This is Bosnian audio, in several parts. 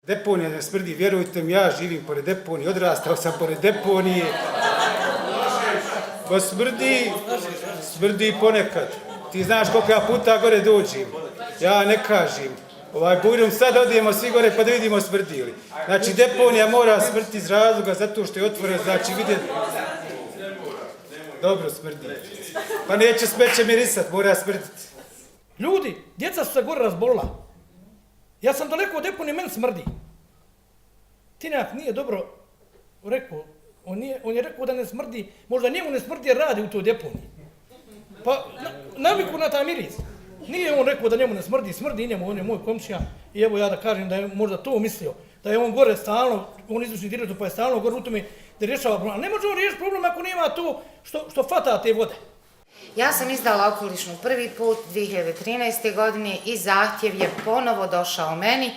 Deponija ne smrdi, vjerujte mi, ja živim pored deponije, odrastao sam pored deponije. Pa smrdi ponekad. Ti znaš koliko ja puta gore dođem. Ja ne kažem. Bujrum, sad odijemo svi gore pa da vidimo smrdi li. Znači, deponija mora smrti iz razloga zato što je otvorena, znači vidjeti. Dobro smrdi. Pa neće smeće mirisat, mora smrditi. Ljudi, djeca su se gore razbolila. Ja sam daleko od deponije, meni smrdi. Tinjak nije dobro rekao. On je rekao da ne smrdi, možda njemu ne smrdi jer radi u toj deponiji. Pa naviku na taj miris. Nije on rekao da njemu ne smrdi, smrdi njemu, on je moj komšija. I evo ja da kažem da je možda to mislio. Da je on gore stalno, on izvršni direktor pa je stalno gore u tome da rješava problem. Ali ne može on riješiti problem ako nema to što fata te vode. Ja sam izdala okolišnu prvi put 2013. godine i zahtjev je ponovo došao meni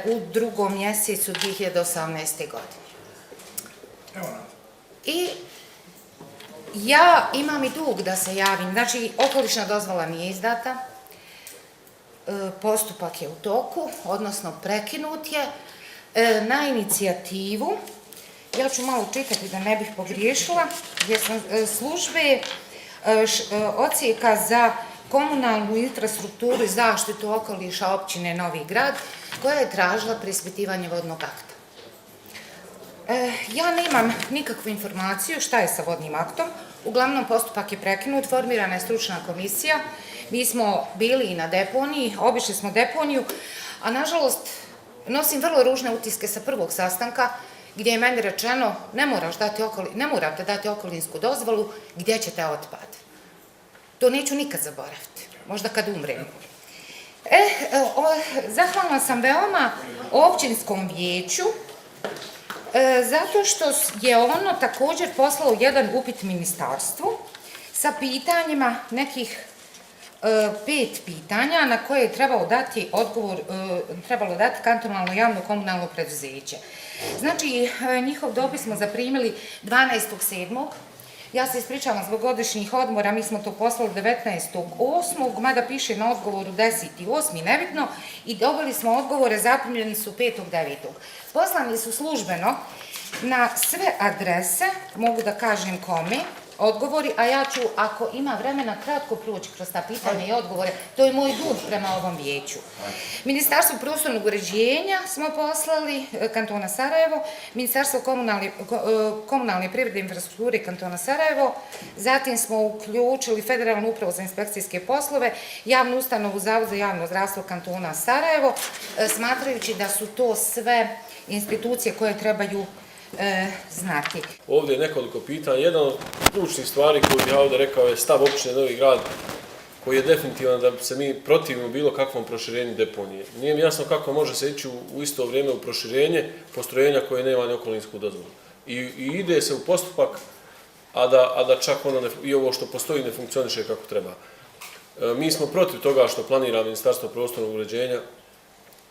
u drugom mjesecu 2018. godine. I ja imam i dug da se javim, znači okolišna dozvola nije izdata, postupak je u toku, odnosno prekinut je na inicijativu, ja ću malo čitati da ne bih pogriješila, gdje sam službe odsjeka za komunalnu infrastrukturu i zaštitu okoliša općine Novi Grad, koja je tražila preispitivanje vodnog akta. Ja nemam nikakvu informaciju šta je sa vodnim aktom, uglavnom postupak je prekinut, formirana je stručna komisija, mi smo bili i na deponiji, obišli smo deponiju, a nažalost nosim vrlo ružne utiske sa prvog sastanka, gdje je meni rečeno ne morate dati okolinsku dozvolu, gdje ćete otpad. To neću nikad zaboraviti, možda kad umrem. Zahvalna sam veoma općinskom vijeću, zato što je ono također poslalo jedan upit ministarstvu sa pitanjima, nekih 5 pitanja na koje je trebalo dati odgovor, trebalo dati kantonalno javno komunalno preduzeće. Znači, njihov dopis smo zaprimili 12.7. Ja se ispričavam zbog godišnjih odmora, mi smo to poslali 19.8. mada piše na odgovoru 10.8. nebitno i dobili smo odgovore, zaprimljeni su 5.9. Poslani su službeno na sve adrese, mogu da kažem kome, odgovori, a ja ću, ako ima vremena, kratko proći kroz ta pitanja i odgovore. To je moj dug prema ovom vijeću. Ministarstvo prostornog uređenja smo poslali, kantona Sarajevo, Ministarstvo komunalne privrede i infrastrukture kantona Sarajevo, zatim smo uključili Federalnu upravu za inspekcijske poslove, javnu ustanovu Zavod za javno zdravstvo kantona Sarajevo, smatrajući da su to sve institucije koje trebaju znati. Ovdje je nekoliko pitanja. Jedna od ključnih stvari koju bih ja ovdje rekao je stav općine Novi Grad, koji je definitivan da se mi protivimo bilo kakvom proširenju deponije. Nije mi jasno kako može se ići u isto vrijeme u proširenje postrojenja koje nema ni okolinsku dozvolu. I ide se u postupak, a da čak ono i ovo što postoji ne funkcioniše kako treba. Mi smo protiv toga što planira Ministarstvo prostornog uređenja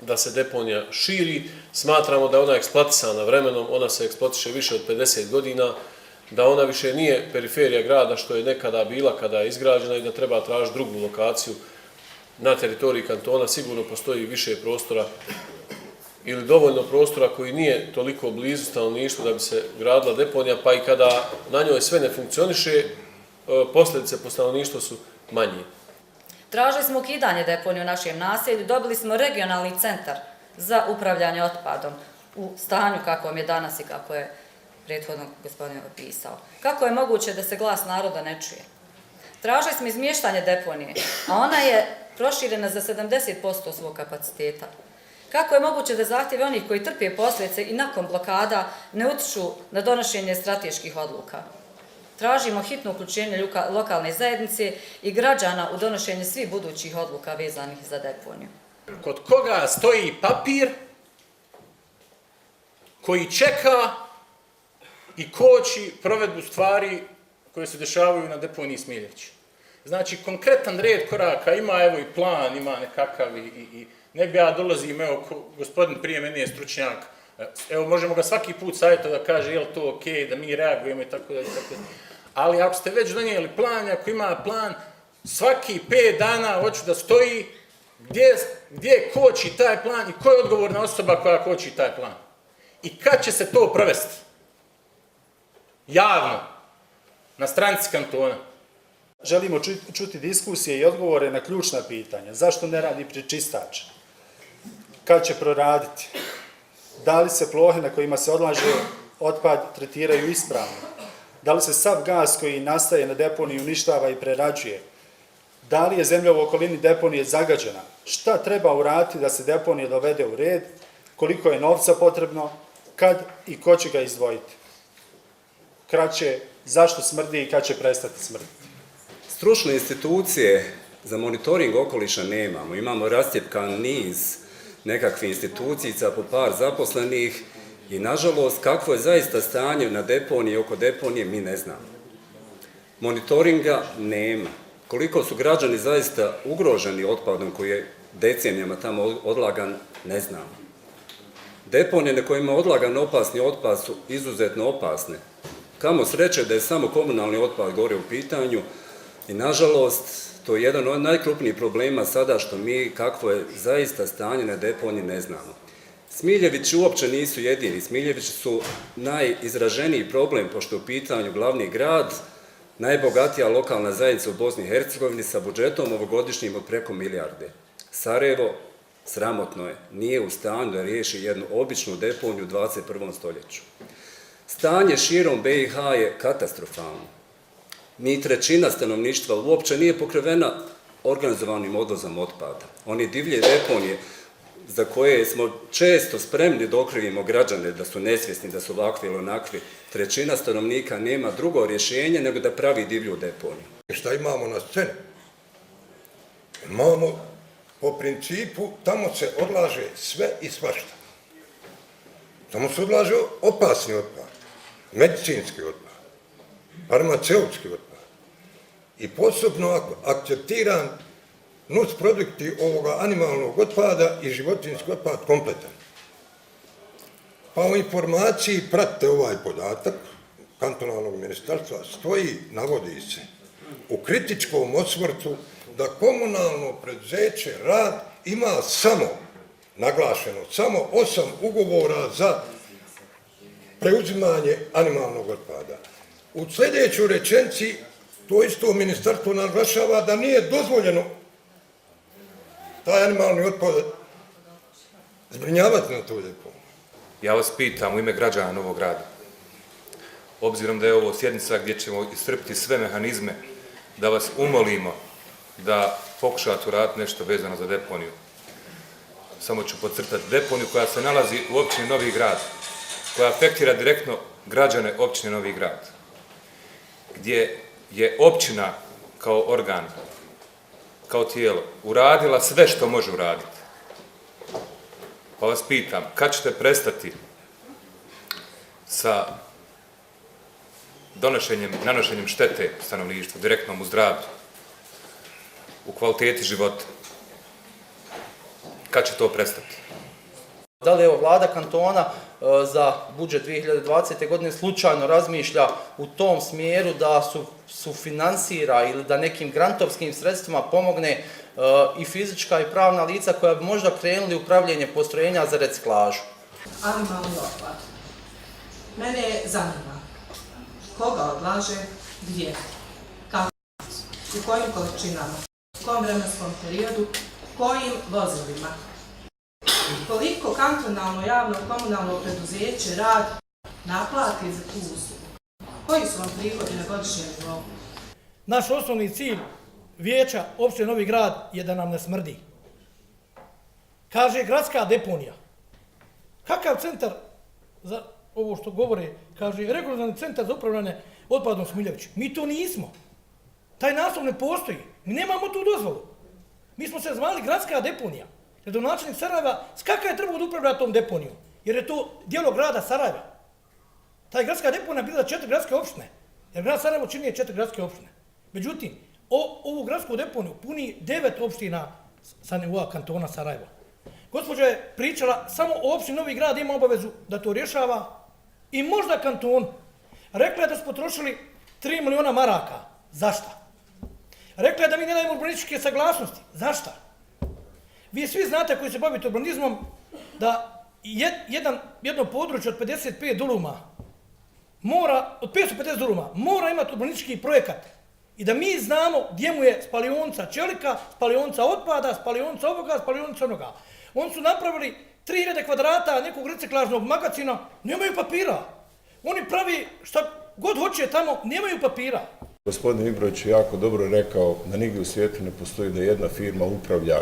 da se deponija širi, smatramo da je ona eksploatisana vremenom, ona se eksploatiše više od 50 godina, da ona više nije periferija grada što je nekada bila kada je izgrađena i da treba tražiti drugu lokaciju na teritoriji kantona. Sigurno postoji više prostora ili dovoljno prostora koji nije toliko blizu stanovništvu da bi se gradila deponija, pa i kada na njoj sve ne funkcioniše, posljedice po stanovništvu su manje. Tražili smo ukidanje deponije u našem naselju, dobili smo regionalni centar za upravljanje otpadom u stanju kakvom je danas i kako je prethodno gospodin opisao. Kako je moguće da se glas naroda ne čuje? Tražili smo izmještanje deponije, a ona je proširena za 70% svog kapaciteta. Kako je moguće da zahtjevi onih koji trpe posljedice i nakon blokada ne utiču na donošenje strateških odluka? Tražimo hitno uključenje lokalne zajednice i građana u donošenje svih budućih odluka vezanih za deponiju. Kod koga stoji papir koji čeka i koči provedbu stvari koje se dešavaju na deponiji Smiljeć. Znači, konkretan red koraka ima, evo i plan, ima nekakav i ne bi ja dolazim, evo, gospodin prije mene je stručnjak, evo, možemo ga svaki put savjetovati da kaže je li to okej, da mi reagujemo i tako dalje. Ali ako ste već donijeli plan, ako ima plan, svaki 5 dana hoću da stoji Gdje koči taj plan i ko je odgovorna osoba koja koči taj plan? I kad će se to provesti? Javno, na stranici kantona. Želimo čuti diskusije i odgovore na ključna pitanja. Zašto ne radi prečistač? Kad će proraditi? Da li se plohe na kojima se odlaže otpad tretiraju ispravno? Da li se sav gas koji nastaje na deponiji uništava i prerađuje? Da li je zemlja u okolini deponije zagađena? Šta treba uraditi da se deponija dovede u red? Koliko je novca potrebno? Kad i ko će ga izdvojiti? Kraće, zašto smrdi i kad će prestati smrditi? Stručne institucije za monitoring okoliša nemamo. Imamo rastjepkan niz nekakvih institucija po par zaposlenih i nažalost kakvo je zaista stanje na deponiji i oko deponije mi ne znamo. Monitoringa nema. Koliko su građani zaista ugroženi otpadom koji je decenijama tamo odlagan, ne znamo. Deponije na kojima je odlagan opasni otpad su izuzetno opasne. Kamo sreće da je samo komunalni otpad gore u pitanju i nažalost to je jedan od najkrupnijih problema sada što mi kakvo je zaista stanje na deponiji ne znamo. Smiljevići uopće nisu jedini, Smiljevići su najizraženiji problem pošto je u pitanju glavni grad, najbogatija lokalna zajednica u Bosni i Hercegovini sa budžetom ovogodišnjim od preko milijarde. Sarajevo, sramotno je, nije u stanju da riješi jednu običnu deponiju u 21. stoljeću. Stanje širom BiH je katastrofalno. Ni trećina stanovništva uopće nije pokrivena organizovanim odvozom otpada. Oni divlje deponije za koje smo često spremni da okrivimo građane da su nesvjesni, da su ovakvi ili onakvi, trećina stanovnika nema drugo rješenje nego da pravi divlju deponiju. Šta imamo na sceni? Imamo po principu, tamo se odlaže sve i svašta. Tamo se odlaže opasni otpad, medicinski otpad, farmaceutski otpad i posebno akceptiran nus produkti ovoga animalnog otpada i životinjski otpad kompletan. Pa u informaciji pratite ovaj podatak kantonalnog ministarstva stoji, navodi se, u kritičkom osvrtu da komunalno preduzeće Rad ima samo, naglašeno, samo 8 ugovora za preuzimanje animalnog otpada. U sljedećoj rečenici to isto ministarstvo naglašava da nije dozvoljeno taj animalni otpad zbrinjavati na toj deponiji. Ja vas pitam u ime građana Novog Grada, obzirom da je ovo sjednica gdje ćemo iscrpiti sve mehanizme, da vas umolimo da pokušate uraditi nešto vezano za deponiju. Samo ću podcrtati deponiju koja se nalazi u općini Novi Grad, koja afektira direktno građane općine Novi Grad, gdje je općina kao organ, kao tijelo, uradila sve što može uraditi. Pa vas pitam, kad ćete prestati sa nanošenjem štete stanovništvu, direktnom u zdravlju, u kvaliteti života? Kad će to prestati? Da li evo vlada kantona za budžet 2020. godine slučajno razmišlja u tom smjeru da sufinansira ili da nekim grantovskim sredstvima pomogne i fizička i pravna lica koja bi možda krenuli u pravljenje postrojenja za reciklažu? Animalni otpad. Mene zanima koga odlaže, gdje, kako, u kojim količinama, u kom vremenskom periodu, kojim vozilima. Koliko kantonalno javno komunalno preduzeće Rad naplati za tu uslugu? Koji su vam prihodi na godišnjem nivou? Naš osnovni cilj vijeća opštine Novi Grad je da nam ne smrdi. Kaže gradska deponija. Kakav centar za ovo što govore, kaže regionalni centar za upravljanje otpadom Smiljević. Mi to nismo. Taj naslov ne postoji. Mi nemamo tu dozvolu. Mi smo se zvali gradska deponija. Gradonačelnik Sarajeva, skaka je trebao da upravlja tom deponijom, jer je to dijelo grada Sarajeva. Ta gradska deponija bila 4 gradske opštine, jer grad Sarajevo čini 4 gradske opštine. Međutim, ovu gradsku deponiju puni 9 opština sa nivoa kantona Sarajeva. Gospođa je pričala samo o opštini Novi Grad ima obavezu da to rješava i možda kanton. Rekla je da su potrošili 3 miliona maraka. Zašta? Rekla je da mi ne dajemo urbanističke saglasnosti. Zašta? Vi svi znate koji se bavite urbanizmom da jedno područje od 55 duluma mora, od 550 duluma, mora imati urbanistički projekat i da mi znamo gdje mu je spalionica čelika, spalionica otpada, spalionica ovoga, spalionica onoga. Oni su napravili 3000 kvadrata nekog reciklažnog magacina, nemaju papira. Oni pravi šta god hoće tamo, nemaju papira. Gospodin Ibrović je jako dobro rekao da nigdje u svijetu ne postoji da jedna firma upravlja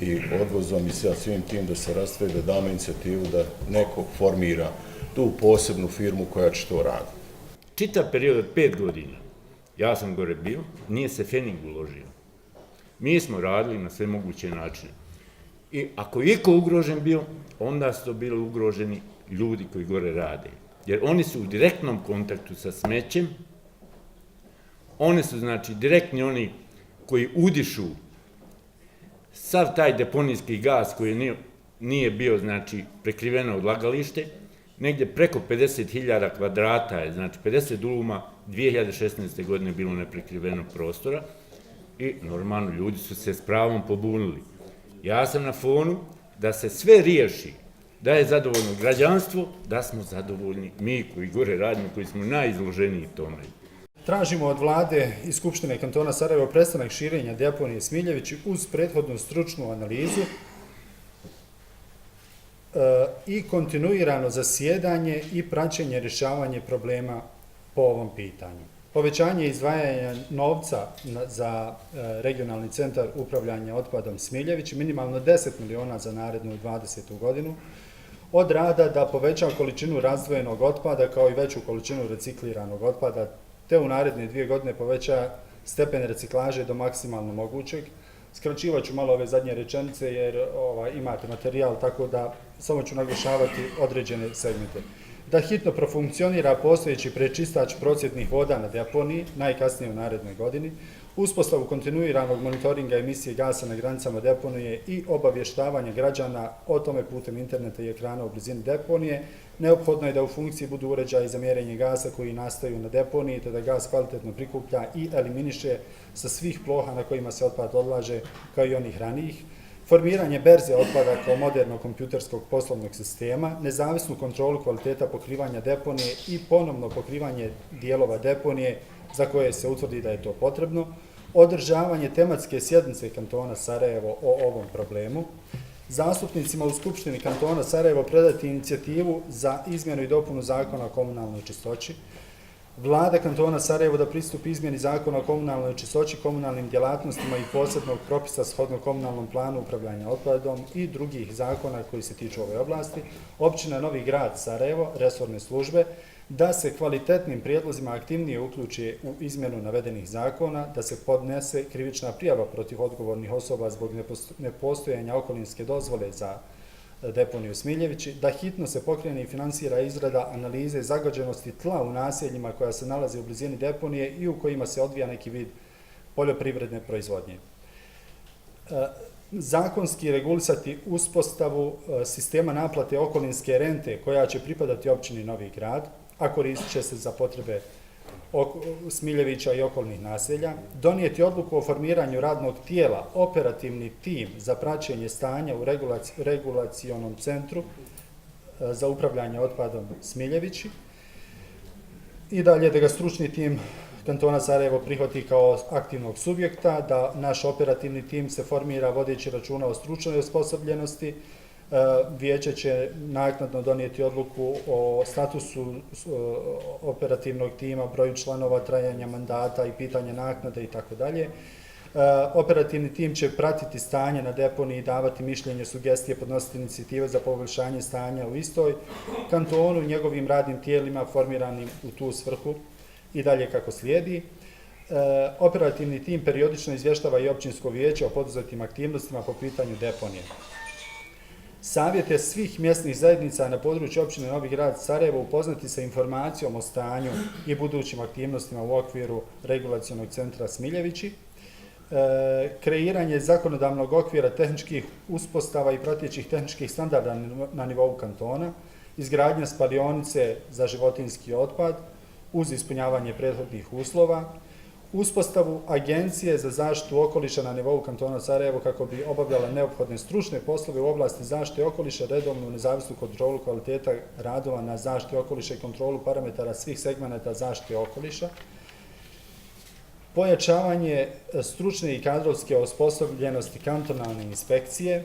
i odvozom i svim tim da se rastaje, da damo inicijativu da neko formira tu posebnu firmu koja će to raditi. Čitav period od 5 godina, ja sam gore bio, nije se fening uložio. Mi smo radili na sve moguće načine. I ako je iko ugrožen bio, onda su to bili ugroženi ljudi koji gore rade. Jer oni su u direktnom kontaktu sa smećem, oni su znači direktni oni koji udišu sav taj deponijski gas koji nije bio znači prekriveno odlagalište, negdje preko 50.000 kvadrata je, znači 50 duluma 2016. godine bilo neprekriveno prostora i normalno ljudi su se s pravom pobunili. Ja sam na fonu da se sve riješi, da je zadovoljno građanstvo, da smo zadovoljni mi koji gore radimo, koji smo najizloženiji tome. Tražimo od vlade i Skupštine kantona Sarajevo prestanak širenja deponije Smiljevići uz prethodnu stručnu analizu i kontinuirano zasjedanje i praćenje rješavanje problema po ovom pitanju. Povećanje izdvajanja novca za regionalni centar upravljanja otpadom Smiljević, minimalno 10 miliona za narednu 20. godinu, od rada da poveća količinu razdvojenog otpada kao i veću količinu recikliranog otpada, te u naredne 2 godine poveća stepen reciklaže do maksimalno mogućeg. Skraćivat ću malo ove zadnje rečenice jer imate materijal, tako da samo ću naglašavati određene segmente. Da hitno profunkcionira postojeći prečistač procjednih voda na deponiji, najkasnije u narednoj godini, uspostavu kontinuiranog monitoringa emisije gasa na granicama deponije i obavještavanje građana o tome putem interneta i ekrana u blizini deponije. Neophodno je da u funkciji budu uređaji za mjerenje gasa koji nastaju na deponiji, te da gas kvalitetno prikuplja i eliminiše sa svih ploha na kojima se otpad odlaže, kao i onih ranijih. Formiranje berze otpada kao modernog kompjuterskog poslovnog sistema, nezavisnu kontrolu kvaliteta pokrivanja deponije i ponovno pokrivanje dijelova deponije za koje se utvrdi da je to potrebno, održavanje tematske sjednice kantona Sarajevo o ovom problemu, zastupnicima u Skupštini kantona Sarajevo predati inicijativu za izmjenu i dopunu zakona o komunalnoj čistoći, Vlada kantona Sarajevo da pristupi izmjeni zakona o komunalnoj čistoći, komunalnim djelatnostima i posebnog propisa shodno komunalnom planu upravljanja otpadom i drugih zakona koji se tiču ove oblasti, općina Novi Grad Sarajevo, resorne službe, da se kvalitetnim prijedlozima aktivnije uključi u izmjenu navedenih zakona, da se podnese krivična prijava protiv odgovornih osoba zbog nepostojanja okolinske dozvole za deponiju Smiljevići, da hitno se pokrene i finansira izrada analize zagađenosti tla u naseljima koja se nalaze u blizini deponije i u kojima se odvija neki vid poljoprivredne proizvodnje. Zakonski regulisati uspostavu sistema naplate okolinske rente koja će pripadati općini Novi Grad, a koristit će se za potrebe Smiljevića i okolnih naselja, donijeti odluku o formiranju radnog tijela, operativni tim za praćenje stanja u regulacionom centru za upravljanje otpadom Smiljevići i dalje da ga stručni tim kantona Sarajevo prihvati kao aktivnog subjekta, da naš operativni tim se formira vodeći računa o stručnoj osposobljenosti. Vijeće će naknadno donijeti odluku o statusu operativnog tima, broju članova, trajanja mandata i pitanje naknade itd. Operativni tim će pratiti stanje na deponiji i davati mišljenje, sugestije, podnositi inicijative za poboljšanje stanja u istoj kantonu, njegovim radnim tijelima formiranim u tu svrhu i dalje kako slijedi. Operativni tim periodično izvještava i općinsko vijeće o poduzetim aktivnostima po pitanju deponije. Savjete svih mjesnih zajednica na području općine Novi Grad Sarajevo upoznati sa informacijom o stanju i budućim aktivnostima u okviru regulacionog centra Smiljevići, kreiranje zakonodavnog okvira tehničkih uspostava i pratećih tehničkih standarda na nivou kantona, izgradnja spalionice za životinjski otpad uz ispunjavanje prethodnih uslova, uspostavu agencije za zaštitu okoliša na nivou kantona Sarajevo kako bi obavljala neophodne stručne poslove u oblasti zaštite okoliša, redovnu nezavisnu kontrolu kvaliteta radova na zaštiti okoliša i kontrolu parametara svih segmenata zaštite okoliša, pojačavanje stručne i kadrovske osposobljenosti kantonalne inspekcije,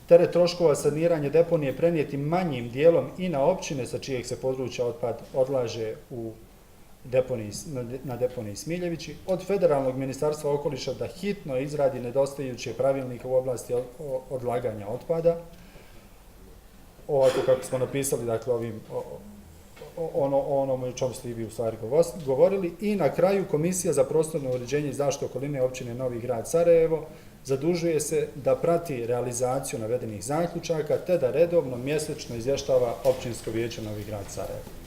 teret troškova saniranja deponije prenijeti manjim dijelom i na općine sa čijeg se područja otpad odlaže na deponiji Smiljevići, od Federalnog ministarstva okoliša da hitno izradi nedostajuće pravilnike u oblasti odlaganja otpada, ovako kako smo napisali, dakle, onome o čemu ste i vi u stvari govorili. I na kraju Komisija za prostorno uređenje i zaštitu okoline općine Novi Grad Sarajevo zadužuje se da prati realizaciju navedenih zaključaka te da redovno mjesečno izvještava općinsko vijeće Novi Grad Sarajevo.